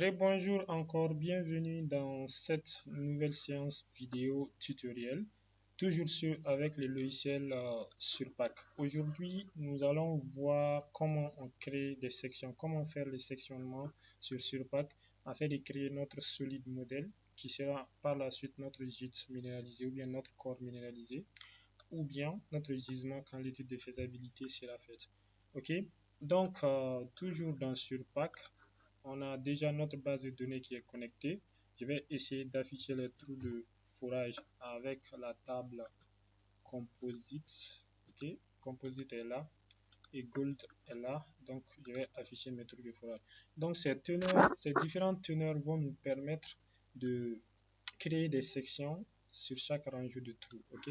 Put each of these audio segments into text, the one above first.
Bonjour encore, bienvenue dans cette nouvelle séance vidéo tutoriel, toujours avec le logiciel Surpack. Aujourd'hui, nous allons voir comment on crée des sections, comment faire le sectionnement sur Surpack afin de créer notre solide modèle qui sera par la suite notre gîte minéralisé ou bien notre corps minéralisé ou bien notre gisement quand l'étude de faisabilité sera faite. Ok, donc toujours dans Surpack, on a déjà notre base de données qui est connectée. Je vais essayer d'afficher les trous de fourrage avec la table composite. Ok, composite est là et gold est là. Donc, je vais afficher mes trous de fourrage. Donc, ces différentes teneurs vont nous permettre de créer des sections sur chaque rangée de trous. Ok,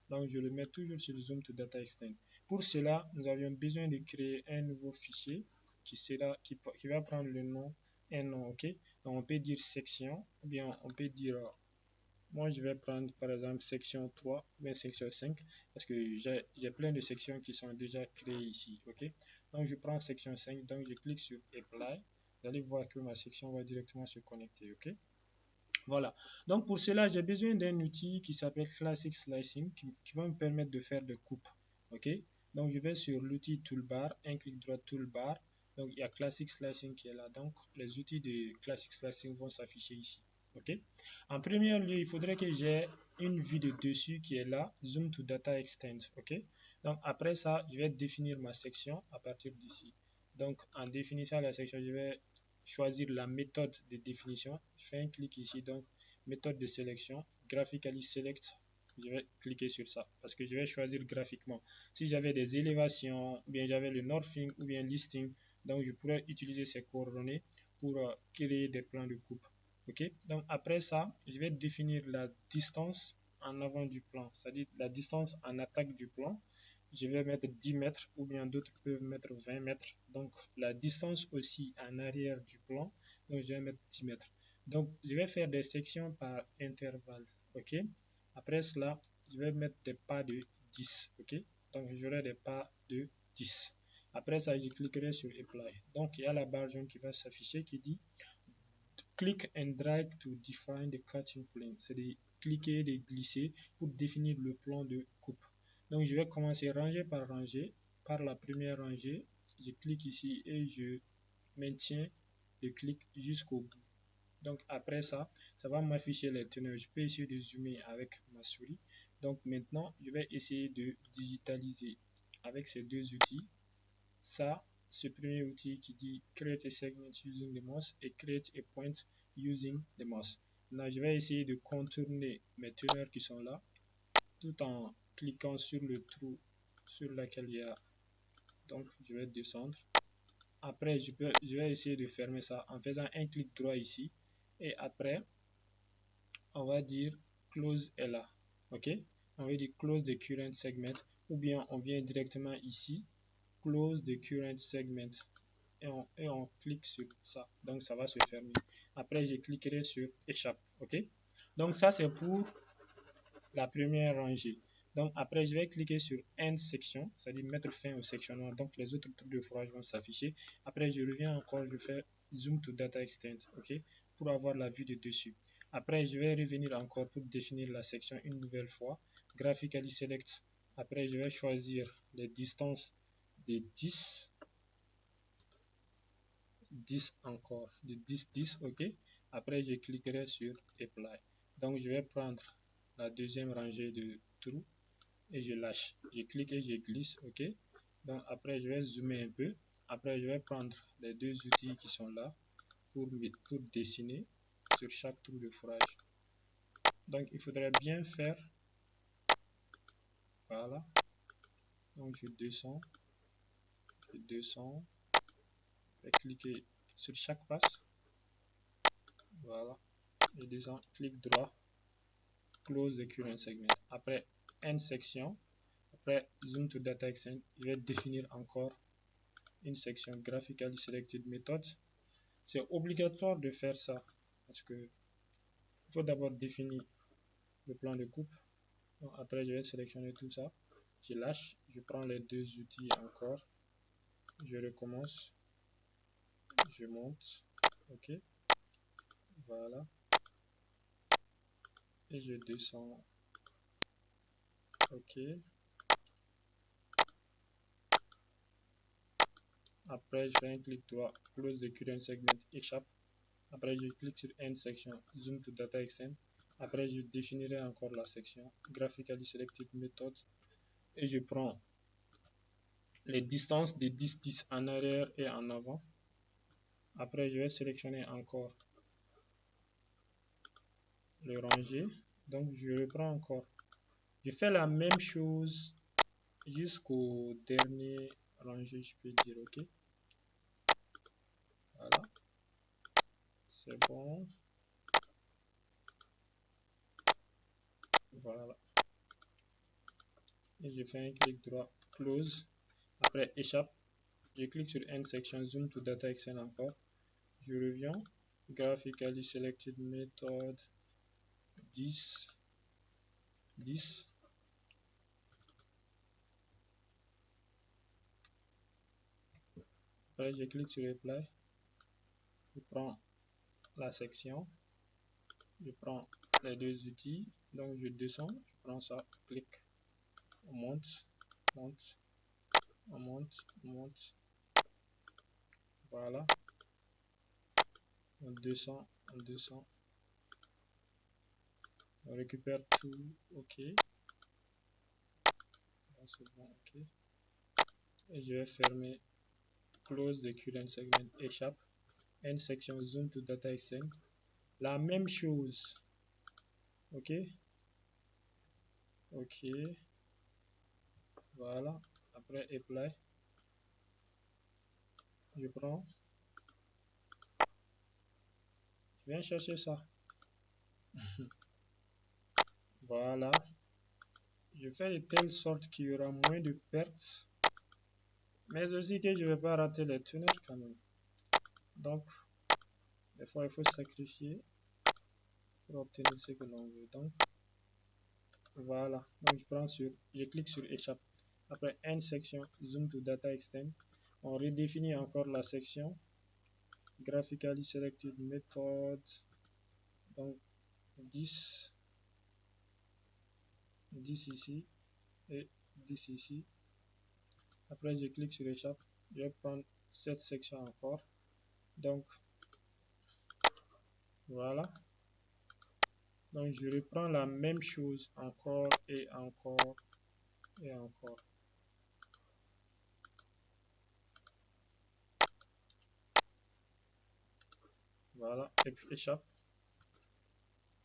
donc je le mets toujours sur Zoom to Data Extend. Pour cela, nous avions besoin de créer un nouveau fichier qui va prendre le nom, un nom, ok. Donc on peut dire section, ou bien on peut dire, moi je vais prendre par exemple section 3, ou bien section 5, parce que j'ai plein de sections qui sont déjà créées ici, ok. Donc je prends section 5, donc je clique sur Apply. Vous allez voir que ma section va directement se connecter, ok. Voilà, donc pour cela, j'ai besoin d'un outil qui s'appelle Classic Slicing qui va me permettre de faire des coupes. Ok, donc je vais sur l'outil Toolbar, un clic droit Toolbar. Donc il y a Classic Slicing qui est là. Donc les outils de Classic Slicing vont s'afficher ici. Ok, en premier lieu, il faudrait que j'ai une vue de dessus qui est là, Zoom to Data Extend. Ok, donc après ça, je vais définir ma section à partir d'ici. Donc en définissant la section, je vais choisir la méthode de définition. Je fais un clic ici, donc méthode de sélection, Graphically Select. Je vais cliquer sur ça parce que je vais choisir graphiquement. Si j'avais des élévations, ou bien j'avais le northing ou bien listing, donc je pourrais utiliser ces coordonnées pour créer des plans de coupe. Ok, donc après ça, je vais définir la distance en avant du plan, c'est-à-dire la distance en attaque du plan. Je vais mettre 10 mètres ou bien d'autres peuvent mettre 20 mètres. Donc la distance aussi en arrière du plan, donc je vais mettre 10 mètres. Donc je vais faire des sections par intervalle. Ok, après cela, je vais mettre des pas de 10. Ok, donc j'aurai des pas de 10. Après ça, je cliquerai sur Apply. Donc il y a la barre jaune qui va s'afficher qui dit Click and drag to define the cutting plane. C'est de cliquer, de glisser pour définir le plan de coupe. Donc je vais commencer rangée par rangée. Par la première rangée, je clique ici et je maintiens le clic jusqu'au bout. Donc après ça, ça va m'afficher les teneurs. Je peux essayer de zoomer avec ma souris. Donc maintenant, je vais essayer de digitaliser avec ces deux outils. Ça, ce premier outil qui dit Create a segment using the mouse et Create a point using the mouse. Là, je vais essayer de contourner mes teneurs qui sont là tout en cliquant sur le trou sur lequel il y a. Donc, je vais descendre. Après, je vais essayer de fermer ça en faisant un clic droit ici. Et après, on va dire Close est là. OK? On va dire Close the current segment. Ou bien, on vient directement ici. Close the current segment. Et on clique sur ça. Donc, ça va se fermer. Après, je cliquerai sur Échappe. OK? Donc, ça, c'est pour la première rangée. Donc après, je vais cliquer sur End Section, c'est-à-dire mettre fin au sectionnement. Donc les autres trous de fourrage vont s'afficher. Après, je reviens encore, je fais Zoom to Data Extend, ok, pour avoir la vue de dessus. Après, je vais revenir encore pour définir la section une nouvelle fois. Graphically Select. Après, je vais choisir les distances de 10. 10 encore, de 10, 10, ok. Après, je cliquerai sur Apply. Donc, je vais prendre la deuxième rangée de trous et je lâche. Je clique et je glisse, ok. Donc après je vais zoomer un peu. Après je vais prendre les deux outils qui sont là pour dessiner sur chaque trou de fourrage. Donc il faudrait bien faire, voilà. Donc je descends, je vais cliquer sur chaque passe, voilà. Je descends, clic droit, close the current segment. Après end section, après zoom to data extend, je vais définir encore une section graphically selected method. C'est obligatoire de faire ça parce que il faut d'abord définir le plan de coupe. Donc après, je vais sélectionner tout ça. Je lâche, je prends les deux outils encore. Je recommence, je monte. OK. Voilà. Et je descends. OK. Après, je fais un clic droit, close the current segment, échappe. Après, je clique sur End Section, Zoom to Data Extend. Après, je définirai encore la section Graphically Selected Method et je prends les distances de 10-10 en arrière et en avant. Après, je vais sélectionner encore le rangé. Donc, je reprends encore. Je fais la même chose jusqu'au dernier rangé, je peux dire OK. Voilà, c'est bon. Voilà. Et je fais un clic droit, close. Après, échappe. Je clique sur End Section, Zoom to Data Extend encore. Je reviens. Graphically Selected Method 10. 10. Après, je clique sur Apply. Je prends la section. Je prends les deux outils. Donc, je descends. Je prends ça. Clic. On monte. Monte. On monte. On monte. Voilà. On descend. On descend. On récupère tout. OK. C'est bon. OK. Et je vais fermer. Close the current segment. Échappe. End section. Zoom to Data Extend. La même chose. OK. OK. Voilà. Après, Apply. Je prends. Je viens chercher ça. Voilà. Je fais de telle sorte qu'il y aura moins de pertes. Mais aussi que je ne vais pas rater les tunnels quand même. Donc, des fois, il faut se sacrifier pour obtenir ce que l'on veut. Donc, voilà. Donc, je clique sur Échappe. Après, End Section, Zoom to Data Extend. On redéfinit encore la section. Graphically Selected Method. Donc, 10. 10 ici et 10 ici. Après, je clique sur Échappe. Je vais prendre cette section encore. Donc, voilà. Donc, je reprends la même chose encore et encore et encore. Voilà. Et puis, Échappe.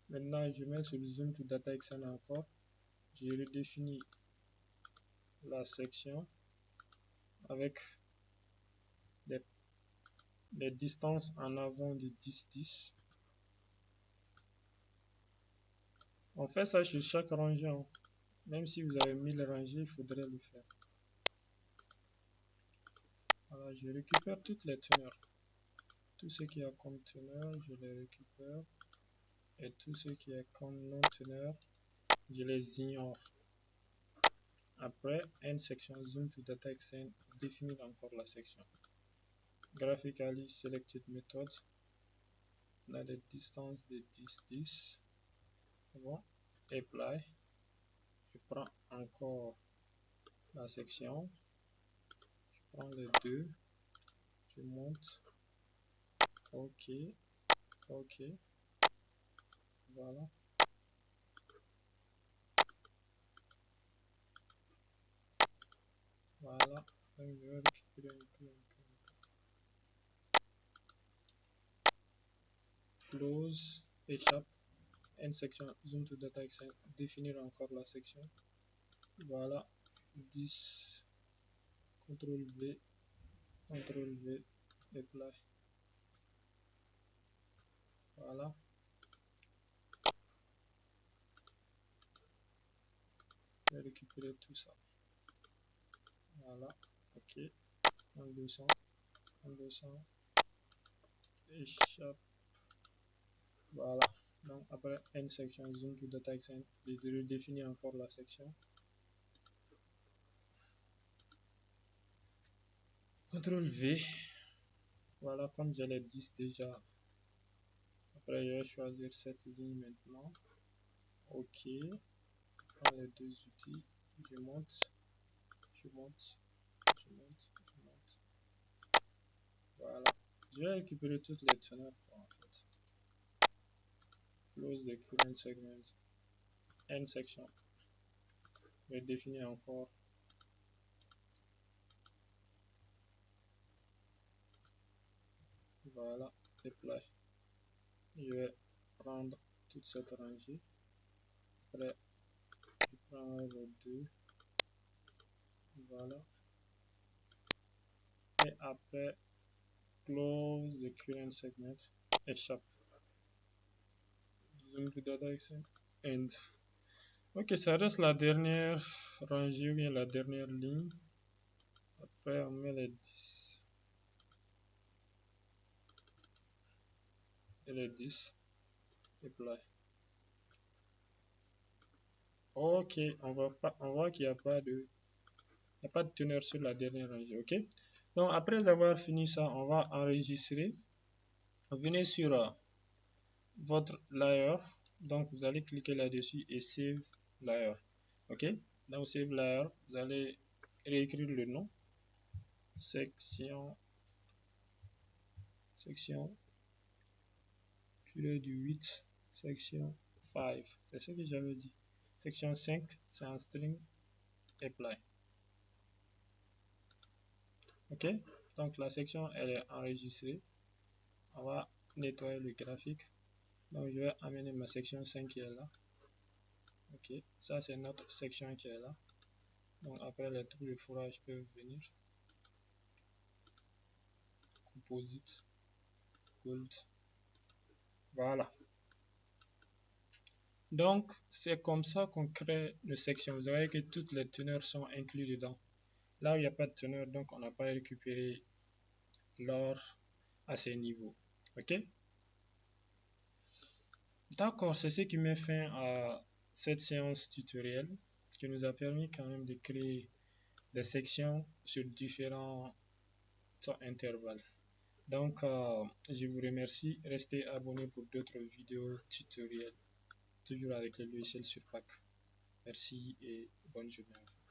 Maintenant, je mets sur le Zoom to Data Extend encore. Je redéfinis la section avec les distances en avant de 10-10. On fait ça sur chaque rangée. Même si vous avez 1000 rangées, il faudrait le faire. Voilà, je récupère toutes les teneurs. Tout ce qui est comme teneur, je les récupère. Et tout ce qui est comme non teneur, je les ignore. Après, End Section, Zoom to Data Extend, définir encore la section. Graphically Selected Method. On a des distances de 10-10. Bon, Apply. Je prends encore la section. Je prends les deux. Je monte. OK. OK. Voilà. Voilà. Donc, je vais récupérer un peu. Close. Échappe. End section. Zoom to Data Extend. Définir encore la section. Voilà. 10. CTRL V. CTRL V. Apply. Voilà. Je vais récupérer tout ça. Voilà. OK. On descend. On descend. Échappe. Voilà. Donc après End section, Zoom to Data Extend, je redéfinis encore la section. CTRL V. Voilà, comme j'ai les 10 déjà. Après, je vais choisir cette ligne maintenant. OK. Je prends les deux outils. Je monte. Je monte. Je monte. Je monte. Voilà. Je vais récupérer toutes les teneurs en fait. Close the current segment. End section. Je vais définir encore. Voilà. Apply. Je vais prendre toute cette rangée. Après, je prends les deux. Voilà. Et après, close the current segment. Échappe. Zoom to data extent. End. Ok, ça reste la dernière rangée ou bien la dernière ligne. Après, on met les 10. Et les 10. Apply. Ok, on voit qu'il n'y a pas de teneur sur la dernière rangée. Ok. Donc, après avoir fini ça, on va enregistrer. Venez sur votre layer. Donc, vous allez cliquer là-dessus et save layer. Ok. Dans save layer, vous allez réécrire le nom. Section du 8, section 5. C'est ce que j'avais dit. Section 5, c'est un string apply. Ok. Donc, la section, elle est enregistrée. On va nettoyer le graphique. Donc, je vais amener ma section 5 qui est là. Ok, ça c'est notre section qui est là. Donc, après les trous de fourrage peuvent venir. Composite, gold. Voilà. Donc, c'est comme ça qu'on crée une section. Vous voyez que toutes les teneurs sont incluses dedans. Là où il n'y a pas de teneur, donc on n'a pas récupéré l'or à ces niveaux. Ok? D'accord, c'est ce qui met fin à cette séance tutoriel qui nous a permis quand même de créer des sections sur différents intervalles. Donc, je vous remercie. Restez abonnés pour d'autres vidéos tutoriels, toujours avec le logiciel sur Pack. Merci et bonne journée à vous.